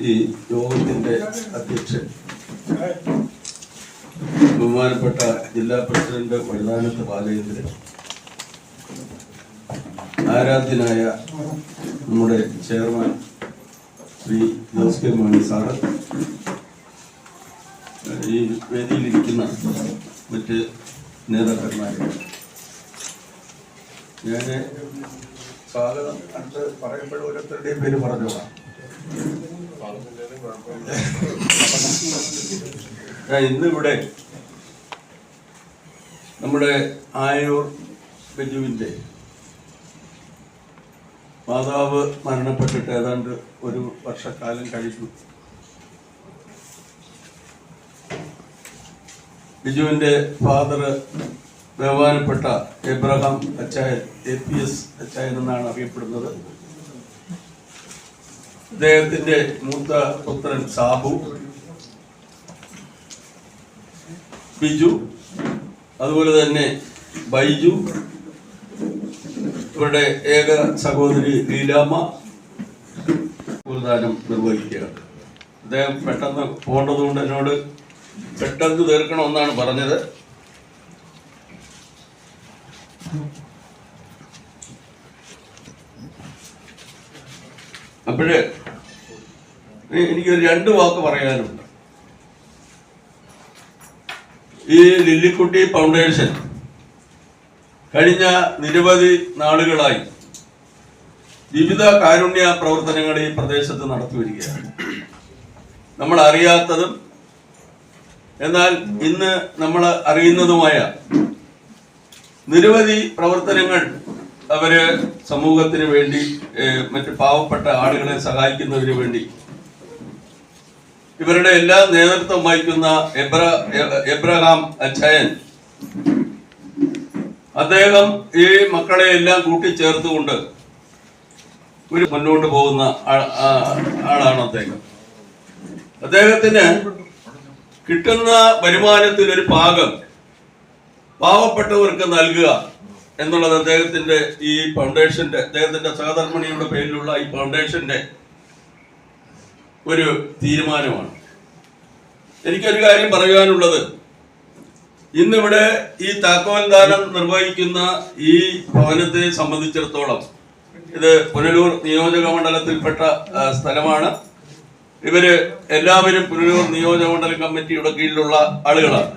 ഈ യോഗത്തിന്റെ അധ്യക്ഷൻ ബഹുമാനപ്പെട്ട ജില്ലാ പ്രസിഡന്റ് വഴുതാനത്ത് ബാലചന്ദ്രൻ, ആരാധ്യനായ നമ്മുടെ chairman Shri Jose K Mani sir, ഈ വേദിയിലിരിക്കുന്ന മറ്റ് നേതാക്കന്മാരെ, ഞാൻ സ്വാഗതം അടുത്ത് പറയുമ്പോൾ ഓരോരുത്തരുടെയും പേര് പറഞ്ഞോളാം. ഇന്നിവിടെ നമ്മുടെ ആയൂർ ബിജുവിൻ്റെ മാതാവ് മരണപ്പെട്ടിട്ട് ഏതാണ്ട് ഒരു വർഷക്കാലം കഴിഞ്ഞു. ബിജുവിൻ്റെ ഫാദർ ബഹുമാനപ്പെട്ട എബ്രഹാം അച്ചായൻ, APS അച്ചായൻ എന്നാണ് അറിയപ്പെടുന്നത്. അദ്ദേഹത്തിന്റെ മൂത്ത പുത്രൻ സാബു, ബിജു, അതുപോലെ തന്നെ ബൈജു, ഇവരുടെ ഏക സഹോദരി ലീലാമ്മ ഉദ്ഘാടനം നിർവഹിക്കുകയാണ്. അദ്ദേഹം പെട്ടെന്ന് പോകേണ്ടതുകൊണ്ട് എന്നോട് പെട്ടെന്ന് തീർക്കണമെന്നാണ് പറഞ്ഞത്. അപ്പോഴേ എനിക്കൊരു 2 വാക്ക് പറയാനുണ്ട്. ഈ ലില്ലിക്കുട്ടി ഫൗണ്ടേഷൻ കഴിഞ്ഞ നിരവധി നാളുകളായി വിവിധ കാരുണ്യ പ്രവർത്തനങ്ങൾ ഈ പ്രദേശത്ത് നടത്തി വരികയാണ്. നമ്മൾ അറിയാത്തതും എന്നാൽ ഇന്ന് നമ്മൾ അറിയുന്നതുമായ നിരവധി പ്രവർത്തനങ്ങൾ അവര് സമൂഹത്തിന് വേണ്ടി, മറ്റ് പാവപ്പെട്ട ആളുകളെ സഹായിക്കുന്നതിന് വേണ്ടി ഇവരുടെ എല്ലാ നേതൃത്വം വഹിക്കുന്ന എബ്രഹാം അച്ചായൻ, അദ്ദേഹം ഈ മക്കളെ എല്ലാം കൂട്ടിച്ചേർത്തുകൊണ്ട് ഒരു മുന്നോട്ട് പോകുന്ന ആളാണ് അദ്ദേഹം. അദ്ദേഹത്തിന് കിട്ടുന്ന വരുമാനത്തിൽ ഒരു ഭാഗം പാവപ്പെട്ടവർക്ക് നൽകുക എന്നുള്ളത് അദ്ദേഹത്തിന്റെ ഈ ഫൗണ്ടേഷന്റെ, അദ്ദേഹത്തിന്റെ സഹധർമ്മിണിയുടെ പേരിലുള്ള ഈ ഫൗണ്ടേഷന്റെ ഒരു തീരുമാനമാണ്. എനിക്കൊരു കാര്യം പറയാനുള്ളത്, ഇന്നിവിടെ ഈ താക്കോൽദാനം നിർവഹിക്കുന്ന ഈ ഭവനത്തെ സംബന്ധിച്ചിടത്തോളം ഇത് പുനലൂർ നിയോജക മണ്ഡലത്തിൽപ്പെട്ട സ്ഥലമാണ്. ഇവര് എല്ലാവരും പുനലൂർ നിയോജക മണ്ഡലം കമ്മിറ്റിയുടെ കീഴിലുള്ള ആളുകളാണ്.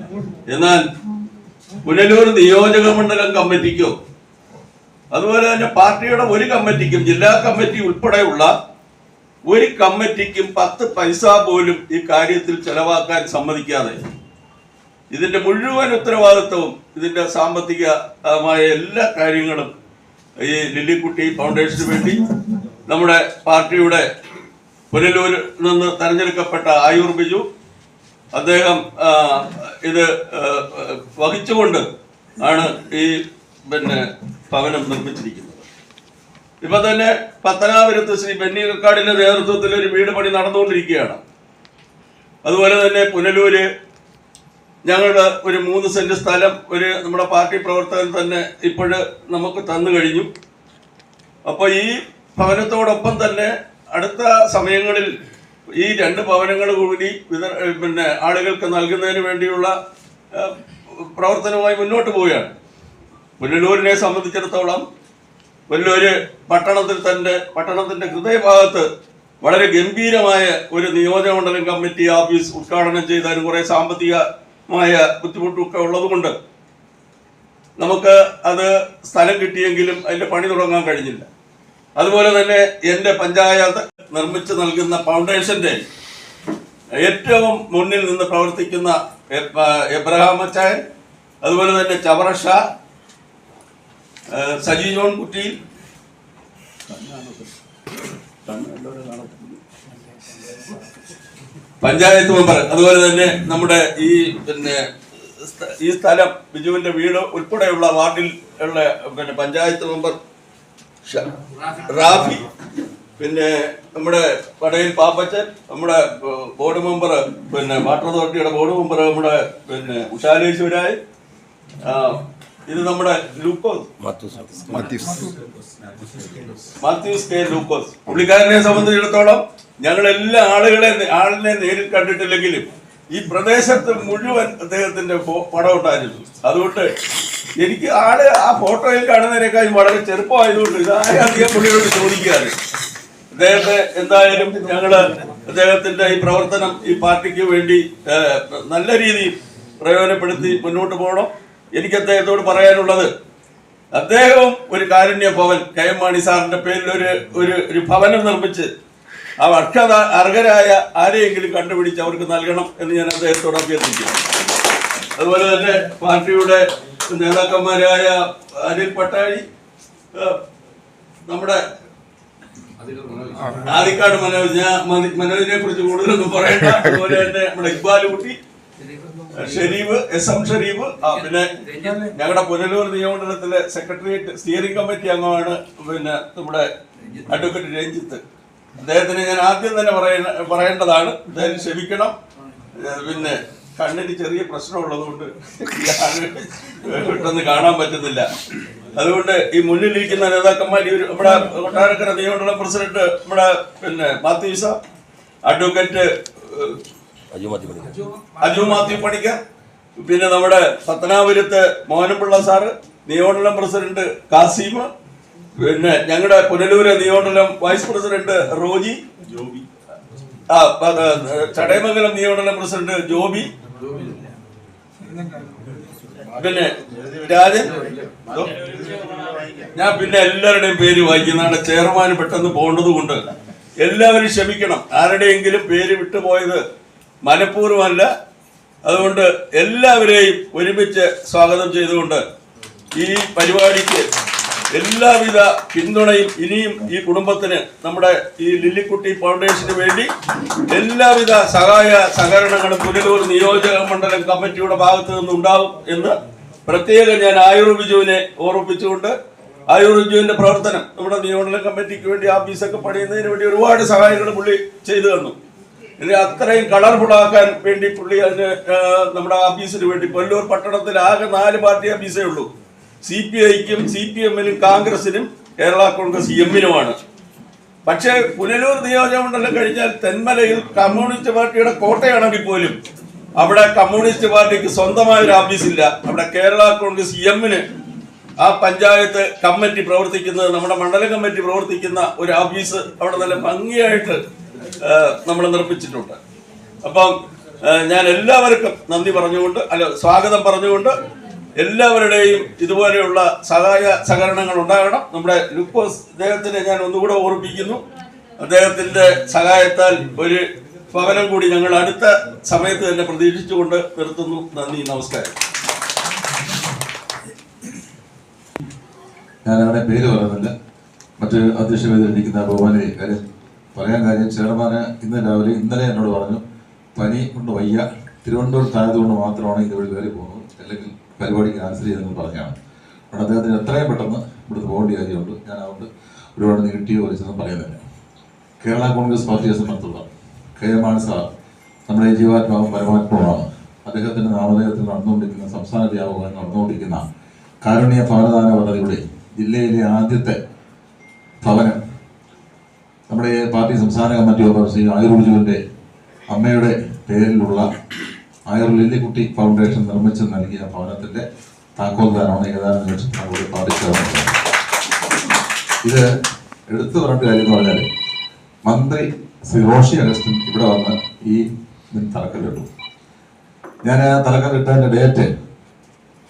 എന്നാൽ പുനലൂർ നിയോജക മണ്ഡലം കമ്മിറ്റിക്കോ അതുപോലെ തന്നെ പാർട്ടിയുടെ ഒരു കമ്മിറ്റിക്കും, ജില്ലാ കമ്മിറ്റി ഉൾപ്പെടെയുള്ള ഒരു കമ്മിറ്റിക്കും 10 പൈസ പോലും ഈ കാര്യത്തിൽ ചെലവാക്കാൻ സമ്മതിക്കാതെ ഇതിന്റെ മുഴുവൻ ഉത്തരവാദിത്വവും, ഇതിന്റെ സാമ്പത്തികമായ എല്ലാ കാര്യങ്ങളും ഈ ലില്ലിക്കുട്ടി ഫൗണ്ടേഷന് വേണ്ടി നമ്മുടെ പാർട്ടിയുടെ പുനലൂരിൽ നിന്ന് തെരഞ്ഞെടുക്കപ്പെട്ട ആയൂർ ബിജു, അദ്ദേഹം ഇത് വഹിച്ചുകൊണ്ട് ആണ് ഈ ഭവനം നിർമ്മിച്ചിരിക്കുന്നത്. ഇപ്പൊ തന്നെ പത്തനാപുരത്ത് ശ്രീ ബെന്നി കക്കാടിന്റെ നേതൃത്വത്തിൽ ഒരു വീട് പണി നടന്നുകൊണ്ടിരിക്കുകയാണ്. അതുപോലെ തന്നെ പുനലൂര് ഞങ്ങളുടെ ഒരു 3 സെന്റ് സ്ഥലം നമ്മുടെ പാർട്ടി പ്രവർത്തകൻ തന്നെ ഇപ്പോഴ് നമുക്ക് തന്നു കഴിഞ്ഞു. അപ്പൊ ഈ ഭവനത്തോടൊപ്പം തന്നെ അടുത്ത സമയങ്ങളിൽ ഈ 2 ഭവനങ്ങൾ കൂടി ആളുകൾക്ക് നൽകുന്നതിന് വേണ്ടിയുള്ള പ്രവർത്തനവുമായി മുന്നോട്ട് പോവുകയാണ്. പുനലൂരിനെ സംബന്ധിച്ചിടത്തോളം പുനലൂര് പട്ടണത്തിന്റെ ഹൃദയഭാഗത്ത് വളരെ ഗംഭീരമായ ഒരു നിയോജകമണ്ഡലം കമ്മിറ്റി ഓഫീസ് ഉദ്ഘാടനം ചെയ്താലും കുറെ സാമ്പത്തികമായ ബുദ്ധിമുട്ടൊക്കെ ഉള്ളതുകൊണ്ട് നമുക്ക് അത് സ്ഥലം കിട്ടിയെങ്കിലും അതിന്റെ പണി തുടങ്ങാൻ കഴിഞ്ഞില്ല. അതുപോലെ തന്നെ എൻ്റെ പഞ്ചായത്ത് നിർമ്മിച്ചു നൽകുന്ന ഫൗണ്ടേഷന്റെ ഏറ്റവും മുന്നിൽ നിന്ന് പ്രവർത്തിക്കുന്ന എബ്രഹാം അച്ചായൻ, അതുപോലെ തന്നെ ചവറ ഷാ, സജി ജോൺ കുറ്റിയിൽ, പഞ്ചായത്ത് മെമ്പർ, അതുപോലെ തന്നെ നമ്മുടെ ഈ സ്ഥലം ബിജുവിന്റെ വീട് ഉൾപ്പെടെയുള്ള വാർഡിൽ ഉള്ള പഞ്ചായത്ത് മെമ്പർ റാഫി, പിന്നെ നമ്മുടെ പടയിൽ പാപ്പച്ചൻ, നമ്മുടെ ബോർഡ് മെമ്പർ, വാട്ടർ അതോറിറ്റിയുടെ ബോർഡ് മെമ്പർ നമ്മുടെ ഉഷാലേശ്വരായി, ഇത് നമ്മുടെ ലൂക്കോസ് മാത്യൂസ് കെ ലൂക്കോസ്. പുള്ളിക്കാരനെ സംബന്ധിച്ചിടത്തോളം ഞങ്ങൾ എല്ലാ ആളിനെ നേരിൽ കണ്ടിട്ടില്ലെങ്കിലും ഈ പ്രദേശത്ത് മുഴുവൻ അദ്ദേഹത്തിന്റെ പടം ഉണ്ടായിരുന്നു. അതുകൊണ്ട് എനിക്ക് ആ ഫോട്ടോയിൽ കാണുന്നതിനേക്കാളും വളരെ ചെറുപ്പമായതുകൊണ്ട് ഇതാരധികം പുള്ളിയോട് ചോദിക്കാറ്. അദ്ദേഹത്തെ എന്തായാലും ഞങ്ങള് അദ്ദേഹത്തിന്റെ ഈ പ്രവർത്തനം ഈ പാർട്ടിക്ക് വേണ്ടി നല്ല രീതിയിൽ പ്രയോജനപ്പെടുത്തി മുന്നോട്ട് പോകണം. എനിക്ക് അദ്ദേഹത്തോട് പറയാനുള്ളത്, അദ്ദേഹവും ഒരു കാരുണ്യ ഭവൻ KM മാണി സാറിന്റെ പേരിൽ ഒരു ഭവനം നിർമ്മിച്ച് ആ അർഹരായ ആരെയെങ്കിലും കണ്ടുപിടിച്ച് അവർക്ക് നൽകണം എന്ന് ഞാൻ അദ്ദേഹത്തോട് അഭ്യർത്ഥിക്കുന്നു. അതുപോലെ തന്നെ പാർട്ടിയുടെ നേതാക്കന്മാരായ അനിൽ പട്ടാഴി, നമ്മുടെ ആദിക്കാട് മനോജിനെ കുറിച്ച് കൂടുതലൊന്നും പറയണ്ട. അതുപോലെ തന്നെ നമ്മുടെ ഇക്ബാൽ കുട്ടി, ഷെരീഫ്, SM ഷെരീഫ്, പിന്നെ ഞങ്ങളുടെ പുനലൂർ നിയമമണ്ഡലത്തിലെ സെക്രട്ടേറിയറ്റ് സ്റ്റിയറിംഗ് കമ്മിറ്റി അംഗമാണ് പിന്നെ നമ്മുടെ അഡ്വക്കേറ്റ് രഞ്ജിത്ത്. അദ്ദേഹത്തിന് ഞാൻ ആദ്യം തന്നെ പറയേണ്ടതാണ്, അദ്ദേഹം ക്ഷമിക്കണം. പിന്നെ കണ്ണിന് ചെറിയ പ്രശ്നമുള്ളതുകൊണ്ട് പെട്ടെന്ന് കാണാൻ പറ്റുന്നില്ല. അതുകൊണ്ട് ഈ മുന്നിലിരിക്കുന്ന നേതാക്കന്മാർ, നമ്മുടെ കൊട്ടാരക്കര നിയമമണ്ഡലം പ്രസിഡന്റ് നമ്മുടെ പിന്നെ മാത്യൂസ, അഡ്വക്കേറ്റ് അജു മാത്യു പണിക്കർ, പിന്നെ നമ്മുടെ പത്തനാപുരത്ത് മോഹനപിള്ള സാറ്, നിയമമണ്ഡലം പ്രസിഡന്റ് കാസിം, പിന്നെ ഞങ്ങളുടെ പുനലൂര് നിയമമണ്ഡലം വൈസ് പ്രസിഡന്റ് റോജി, ചടയമംഗലം നിയമമണ്ഡലം പ്രസിഡന്റ് ജോബി, പിന്നെ രാജൻ. ഞാൻ പിന്നെ എല്ലാവരുടെയും പേര് വായിക്കുന്നതാണ്. ചെയർമാൻ പെട്ടെന്ന് പോകേണ്ടത് കൊണ്ട് എല്ലാവരും ക്ഷമിക്കണം. ആരുടെയെങ്കിലും പേര് വിട്ടുപോയത് മനഃപൂർവ്വമല്ല. അതുകൊണ്ട് എല്ലാവരെയും ഒരുമിച്ച് സ്വാഗതം ചെയ്തുകൊണ്ട് ഈ പരിപാടിക്ക് എല്ലാവിധ പിന്തുണയും ഇനിയും ഈ കുടുംബത്തിന്, നമ്മുടെ ഈ ലില്ലിക്കുട്ടി ഫൗണ്ടേഷന് വേണ്ടി എല്ലാവിധ സഹായ സഹകരണങ്ങളും പുനലൂർ നിയോജക മണ്ഡലം കമ്മിറ്റിയുടെ ഭാഗത്തു നിന്നുണ്ടാവും എന്ന് പ്രത്യേകം ഞാൻ ആയൂർ ബിജുവിനെ ഓർമ്മിപ്പിച്ചുകൊണ്ട്, ആയൂർ ബിജുവിന്റെ പ്രവർത്തനം നമ്മുടെ നിയമമണ്ഡലം കമ്മിറ്റിക്ക് വേണ്ടി ആഫീസൊക്കെ പണിയുന്നതിന് വേണ്ടി ഒരുപാട് സഹായങ്ങൾ പുള്ളി ചെയ്തു തന്നു. ഇതിനെ അത്രയും കളർഫുൾ ആക്കാൻ വേണ്ടി പുള്ളി അതിന് നമ്മുടെ ഓഫീസിന് വേണ്ടി, കൊല്ലൂർ പട്ടണത്തിൽ ആകെ 4 പാർട്ടി ഓഫീസേ ഉള്ളൂ. CPIക്കും CPMനും കോൺഗ്രസിനും കേരള കോൺഗ്രസ് എമ്മിനുമാണ്. പക്ഷേ പുനലൂർ നിയോജകമണ്ഡലം കഴിഞ്ഞാൽ തെന്മലയിൽ കമ്മ്യൂണിസ്റ്റ് പാർട്ടിയുടെ കോട്ടയാണെങ്കിൽ പോലും അവിടെ കമ്മ്യൂണിസ്റ്റ് പാർട്ടിക്ക് സ്വന്തമായ ഒരു ഓഫീസില്ല. അവിടെ കേരള കോൺഗ്രസ് എമ്മിന് ആ പഞ്ചായത്ത് കമ്മിറ്റി പ്രവർത്തിക്കുന്നത്, നമ്മുടെ മണ്ഡലം കമ്മിറ്റി പ്രവർത്തിക്കുന്ന ഒരു ഓഫീസ് അവിടെ നല്ല ഭംഗിയായിട്ട് നമ്മൾ നിർമ്മിച്ചിട്ടുണ്ട്. അപ്പം ഞാൻ എല്ലാവർക്കും നന്ദി പറഞ്ഞുകൊണ്ട്, സ്വാഗതം പറഞ്ഞുകൊണ്ട്, എല്ലാവരുടെയും ഇതുപോലെയുള്ള സഹായ സഹകരണങ്ങൾ ഉണ്ടാകണം. നമ്മുടെ ലൂക്കോസ് അദ്ദേഹത്തിനെ ഞാൻ ഒന്നുകൂടെ ഓർമ്മിപ്പിക്കുന്നു. അദ്ദേഹത്തിന്റെ സഹായത്താൽ ഒരു ഭവനം കൂടി ഞങ്ങൾ അടുത്ത സമയത്ത് തന്നെ പ്രതീക്ഷിച്ചുകൊണ്ട് നിർത്തുന്നു. നന്ദി, നമസ്കാരം. ഞാനവിടെ പേര് പറയുന്നില്ല. മറ്റ് അധ്യക്ഷ വേദിയിലിരിക്കുന്ന ബഹുമാനെ പറയാൻ കാര്യം, ചെയർമാന് ഇന്നലെ എന്നോട് പറഞ്ഞു പനി കൊണ്ട് വയ്യ, തിരുവനന്തപുരത്തായതുകൊണ്ട് മാത്രമാണ് ഇതുവഴി കയറി പോകുന്നത്, അല്ലെങ്കിൽ പരിപാടിക്ക് ആൻസർ ചെയ്തെന്ന് പറഞ്ഞാണ്. അവിടെ അദ്ദേഹത്തിന് എത്രയും പെട്ടെന്ന് ഇവിടുന്ന് പോകേണ്ട കാര്യമുണ്ട്. ഞാൻ അതുകൊണ്ട് ഒരുപാട് നെഗറ്റീവ് വലിച്ചെന്ന് പറയുന്നില്ല. കേരള കോൺഗ്രസ് പാർട്ടിയെ സംബന്ധിച്ചുള്ള KM മാണി സാർ നമ്മുടെ ജീവാത്മാവും പരമാത്മാവാണ്. അദ്ദേഹത്തിന്റെ നാമധേയത്തിൽ നടന്നുകൊണ്ടിരിക്കുന്ന, സംസ്ഥാന വ്യാപകമായി നടന്നുകൊണ്ടിരിക്കുന്ന കാരുണ്യ ഭവനദാന പദ്ധതിയുടെ ജില്ലയിലെ ആദ്യത്തെ ഭവനം നമ്മുടെ പാർട്ടി സംസ്ഥാന കമ്മിറ്റി ഓഫർ ശ്രീ ആയൂർ ബിജുവിന്റെ അമ്മയുടെ പേരിലുള്ള ആയൂർ ലില്ലിക്കുട്ടി ഫൗണ്ടേഷൻ നിർമ്മിച്ച് നൽകിയ ഭവനത്തിന്റെ താക്കോൽദാനമാണ് ഏതാനും നിമിഷത്തിനോട് പാടിച്ചേർന്നത്. ഇത് എടുത്തു പറഞ്ഞ കാര്യം എന്ന് പറഞ്ഞാൽ, മന്ത്രി ശ്രീ റോഷി അഗസ്റ്റിൻ ഇവിടെ വന്ന് ഈ തലക്കല്ലിട്ടു. ഞാൻ ആ തലക്കല്ലിട്ടതിന്റെ ഡേറ്റ്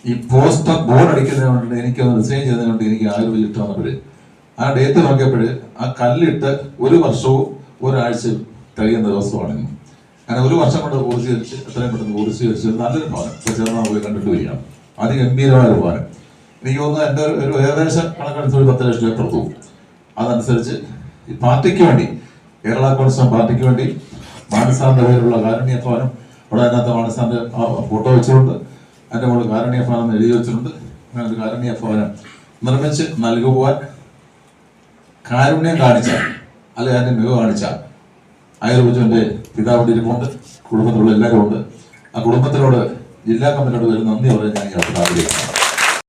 ഈ പോസ്റ്റർ ബോർഡ് അടിക്കുന്നതിന് വേണ്ടി എനിക്കൊന്ന് റിസൈൻ ചെയ്തതിന് വേണ്ടി എനിക്ക് ആയൂർ ബിജു ഇട്ട് വന്നപ്പോൾ ആ ഡേറ്റ് നോക്കിയപ്പോൾ ആ കല്ലിട്ട് 1 വർഷവും 1 ആഴ്ചയും കഴിയുന്ന ദിവസമാണിന്ന്. അങ്ങനെ 1 വർഷം കൊണ്ട് പൂർത്തീകരിച്ച് എത്രയും പെട്ടെന്ന് പൂർത്തീകരിച്ച് നല്ലൊരു ഭവനം ചെറുതാ പോയി കണ്ടിട്ട് വരികയാണ്. അതിഗംഭീരമായ ഒരു ഭവനം. എനിക്ക് തോന്നുന്നു എൻ്റെ ഒരു ഏകദേശം കണക്കനുസരിച്ച് 10 ലക്ഷം രൂപ പുറത്തു. അതനുസരിച്ച് ഈ പാർട്ടിക്ക് വേണ്ടി, കേരള കോൺഗ്രസ് പാർട്ടിക്ക് വേണ്ടി മാനസാറിന്റെ പേരിലുള്ള കാരുണ്യ ഭവനം, അവിടെ അതിനകത്ത് മാനസാറിന്റെ ഫോട്ടോ വെച്ചിട്ടുണ്ട്, അതിൻ്റെ മുകളിൽ കാരുണ്യ ഭവനം എന്ന് എഴുതി വെച്ചിട്ടുണ്ട്. അങ്ങനെ ഒരു കാരുണ്യ ഭവനം നിർമ്മിച്ച് നൽകുവാൻ കാരുണ്യം കാണിച്ചാൽ, അല്ലെ അതിന്റെ മികവ് കാണിച്ചാൽ, ആയൂർ ബിജുവിന്റെ പിതാവിന്റെ ഇരിപ്പുണ്ട്, കുടുംബത്തിലുള്ള എല്ലാവരും ഉണ്ട്. ആ കുടുംബത്തിനോട് ജില്ലാ കമ്മിറ്റിയോട് ഒരു നന്ദി പറയാൻ ഞാൻ ആഗ്രഹിക്കുന്നു.